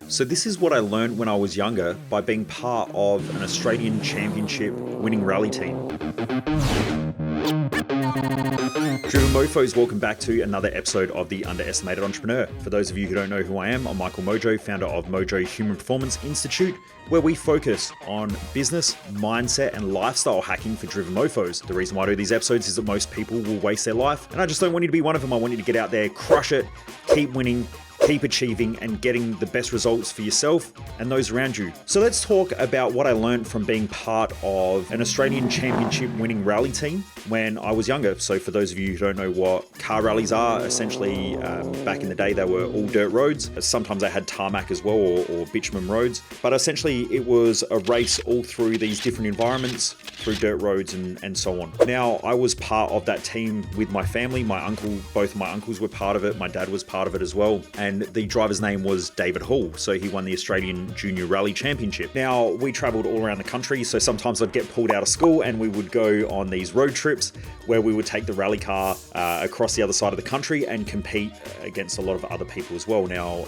So this is what I learned when I was younger by being part of an Australian Championship winning rally team. Driven Mofos, welcome back to another episode of The Underestimated Entrepreneur. For those of you who don't know who I am, I'm Michael Mojo, founder of Mojo Human Performance Institute, where we focus on business, mindset, and lifestyle hacking for driven mofos. The reason why I do these episodes is that most people will waste their life, and I just don't want you to be one of them. I want you to get out there, crush it, keep winning, keep achieving, and getting the best results for yourself and those around you. So let's talk about what I learned from being part of an Australian Championship winning rally team when I was younger. So for those of you who don't know what car rallies are, essentially back in the day they were all dirt roads. Sometimes they had tarmac as well, or bitumen roads, but essentially it was a race all through these different environments, through dirt roads and so on. Now I was part of that team with my family. My uncle, both my uncles were part of it. My dad was part of it as well. And the driver's name was David Hall. So he won the Australian Junior Rally Championship. Now we traveled all around the country. So sometimes I'd get pulled out of school and we would go on these road trips where we would take the rally car across the other side of the country and compete against a lot of other people as well. Now,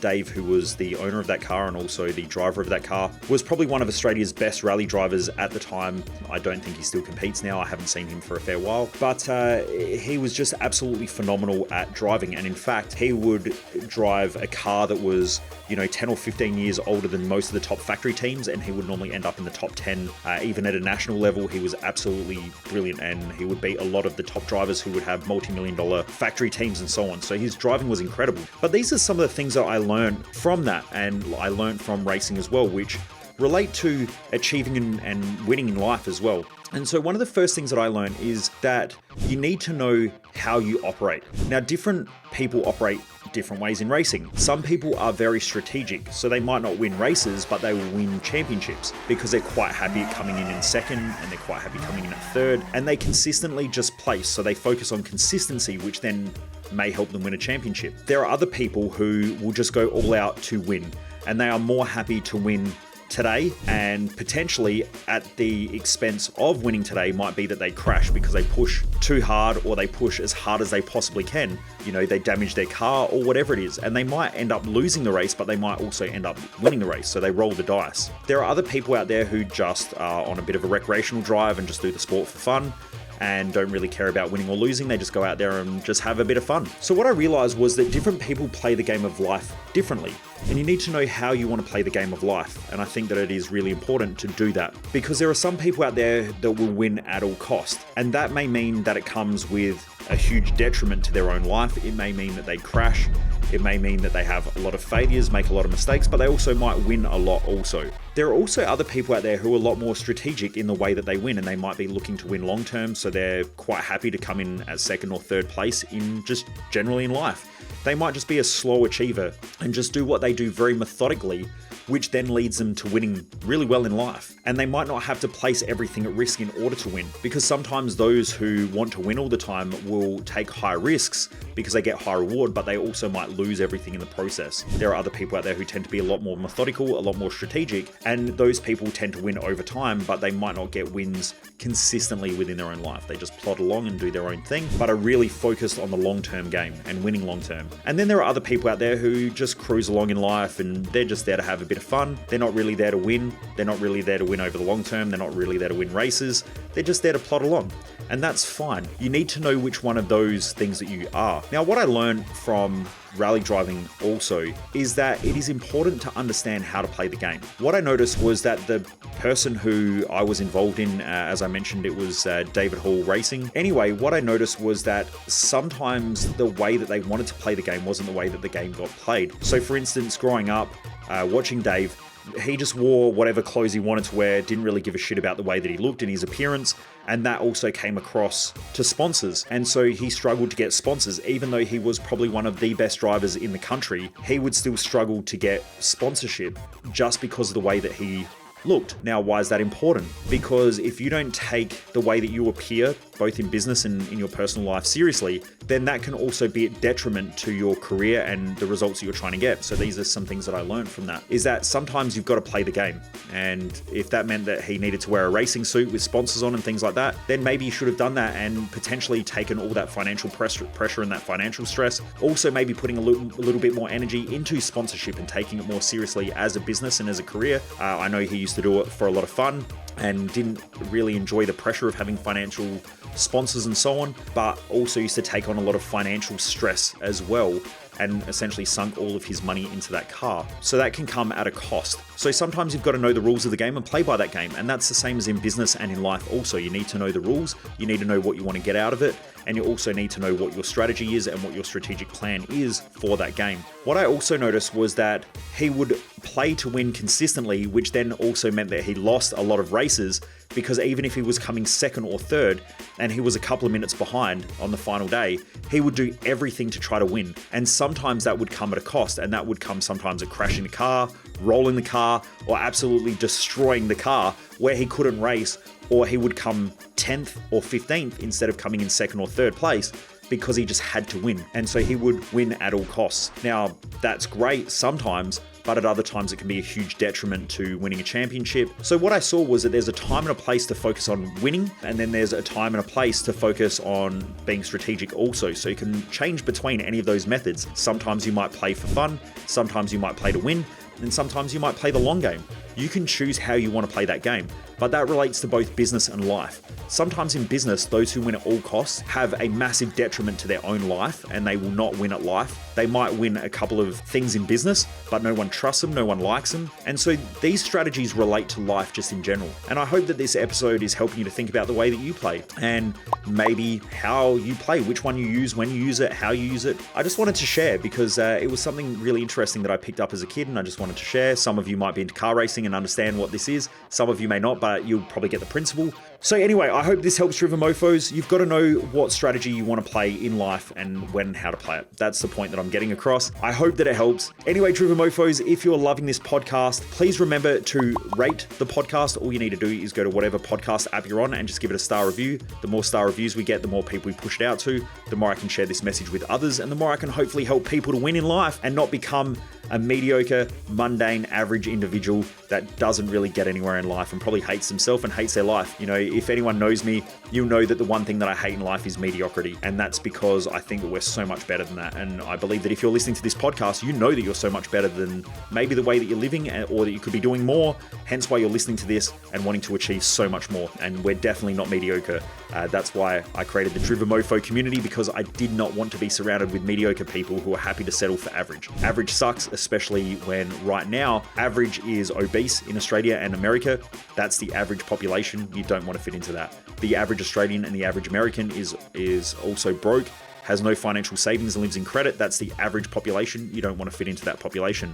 Dave, who was the owner of that car and also the driver of that car, was probably one of Australia's best rally drivers at the time. I don't think he still competes now. I haven't seen him for a fair while, but he was just absolutely phenomenal at driving. And in fact, he would drive a car that was, 10 or 15 years older than most of the top factory teams, and he would normally end up in the top 10. Even at a national level, he was absolutely brilliant, and he would beat a lot of the top drivers who would have multi-million-dollar factory teams and so on. So his driving was incredible. But these are some of the things that I learned from that, and I learned from racing as well, which relate to achieving and winning in life as well. And so one of the first things that I learned is that you need to know how you operate. Now, different people operate different ways in racing. Some people are very strategic, so they might not win races, but they will win championships because they're quite happy at coming in second, and they're quite happy coming in at third, and they consistently just place. So they focus on consistency, which then may help them win a championship. There are other people who will just go all out to win, and they are more happy to win today, and potentially at the expense of winning today might be that they crash because they push too hard, or they push as hard as they possibly can. They damage their car or whatever it is, and they might end up losing the race, but they might also end up winning the race. So they roll the dice. There are other people out there who just are on a bit of a recreational drive and just do the sport for fun and don't really care about winning or losing. They just go out there and just have a bit of fun. So what I realized was that different people play the game of life differently, and you need to know how you want to play the game of life. And I think that it is really important to do that, because there are some people out there that will win at all cost, and that may mean that it comes with a huge detriment to their own life. It may mean that they crash. It may mean that they have a lot of failures, make a lot of mistakes, but they also might win a lot also. There are also other people out there who are a lot more strategic in the way that they win, and they might be looking to win long term, so they're quite happy to come in as second or third place in just generally in life. They might just be a slow achiever and just do what they do very methodically, which then leads them to winning really well in life. And they might not have to place everything at risk in order to win, because sometimes those who want to win all the time will take high risks because they get high reward, but they also might lose everything in the process. There are other people out there who tend to be a lot more methodical, a lot more strategic, and those people tend to win over time, but they might not get wins consistently within their own life. They just plod along and do their own thing, but are really focused on the long-term game and winning long-term. And then there are other people out there who just cruise along in life, and they're just there to have a bit of fun. They're not really there to win. They're not really there to win over the long term. They're not really there to win races. They're just there to plod along. And that's fine. You need to know which one of those things that you are. Now, what I learned from rally driving also is that it is important to understand how to play the game. What I noticed was that the person who I was involved in, as I mentioned, it was David Hall Racing. Anyway, what I noticed was that sometimes the way that they wanted to play the game wasn't the way that the game got played. So for instance, growing up, watching Dave, he just wore whatever clothes he wanted to wear, didn't really give a shit about the way that he looked and his appearance, and that also came across to sponsors. And so he struggled to get sponsors. Even though he was probably one of the best drivers in the country, he would still struggle to get sponsorship just because of the way that he looked. Now, why is that important? Because if you don't take the way that you appear, both in business and in your personal life, seriously, then that can also be a detriment to your career and the results that you're trying to get. So these are some things that I learned from that, is that sometimes you've got to play the game. And if that meant that he needed to wear a racing suit with sponsors on and things like that, then maybe you should have done that and potentially taken all that financial pressure and that financial stress. Also maybe putting a little bit more energy into sponsorship and taking it more seriously as a business and as a career. I know he used to do it for a lot of fun and didn't really enjoy the pressure of having financial sponsors and so on, but also used to take on a lot of financial stress as well, and essentially sunk all of his money into that car. So that can come at a cost. So sometimes you've got to know the rules of the game and play by that game. And that's the same as in business and in life also. You need to know the rules, you need to know what you want to get out of it, and you also need to know what your strategy is and what your strategic plan is for that game. What I also noticed was that he would play to win consistently, which then also meant that he lost a lot of races, because even if he was coming second or third and he was a couple of minutes behind on the final day, he would do everything to try to win. And sometimes that would come at a cost, and that would come sometimes at crashing the car, rolling the car, or absolutely destroying the car where he couldn't race, or he would come 10th or 15th instead of coming in second or third place, because he just had to win. And so he would win at all costs. Now, that's great sometimes, but at other times it can be a huge detriment to winning a championship. So what I saw was that there's a time and a place to focus on winning, and then there's a time and a place to focus on being strategic also. So you can change between any of those methods. Sometimes you might play for fun, sometimes you might play to win, and sometimes you might play the long game. You can choose how you want to play that game, but that relates to both business and life. Sometimes in business, those who win at all costs have a massive detriment to their own life, and they will not win at life. They might win a couple of things in business, but no one trusts them, no one likes them. And so these strategies relate to life just in general. And I hope that this episode is helping you to think about the way that you play and maybe how you play, which one you use, when you use it, how you use it. I just wanted to share because it was something really interesting that I picked up as a kid, and I just wanted to share. Some of you might be into car racing and understand what this is. Some of you may not, but you'll probably get the principle. So anyway, I hope this helps Driven Mofos. You've got to know what strategy you want to play in life and when and how to play it. That's the point that I'm getting across. I hope that it helps. Anyway, Driven Mofos, if you're loving this podcast, please remember to rate the podcast. All you need to do is go to whatever podcast app you're on and just give it a star review. The more star reviews we get, the more people we push it out to, the more I can share this message with others, and the more I can hopefully help people to win in life and not become a mediocre, mundane, average individual that doesn't really get anywhere in life and probably hates himself and hates their life. You know, if anyone knows me, you'll know that the one thing that I hate in life is mediocrity. And that's because I think that we're so much better than that. And I believe that if you're listening to this podcast, you know that you're so much better than maybe the way that you're living, or that you could be doing more. Hence why you're listening to this and wanting to achieve so much more. And we're definitely not mediocre. That's why I created the Driven Mofo community, because I did not want to be surrounded with mediocre people who are happy to settle for average. Average sucks, especially when right now average is obese in Australia and America. That's the average population. You don't want to fit into that. The average Australian and the average American is also broke, has no financial savings and lives in credit. That's the average population. You don't want to fit into that population.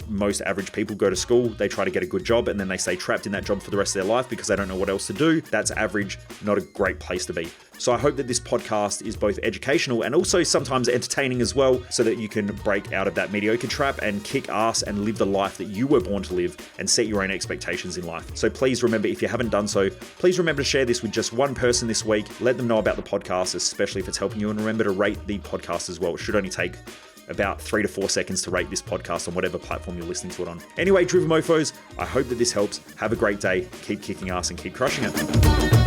Most average people go to school, they try to get a good job, and then they stay trapped in that job for the rest of their life because they don't know what else to do. That's average, not a great place to be. So I hope that this podcast is both educational and also sometimes entertaining as well, so that you can break out of that mediocre trap and kick ass and live the life that you were born to live and set your own expectations in life. So please remember, if you haven't done so, please remember to share this with just one person this week. Let them know about the podcast, especially if it's helping you, and remember to rate the podcast as well. It should only take about 3 to 4 seconds to rate this podcast on whatever platform you're listening to it on. Anyway, Driven Mofos, I hope that this helps. Have a great day. Keep kicking ass and keep crushing it.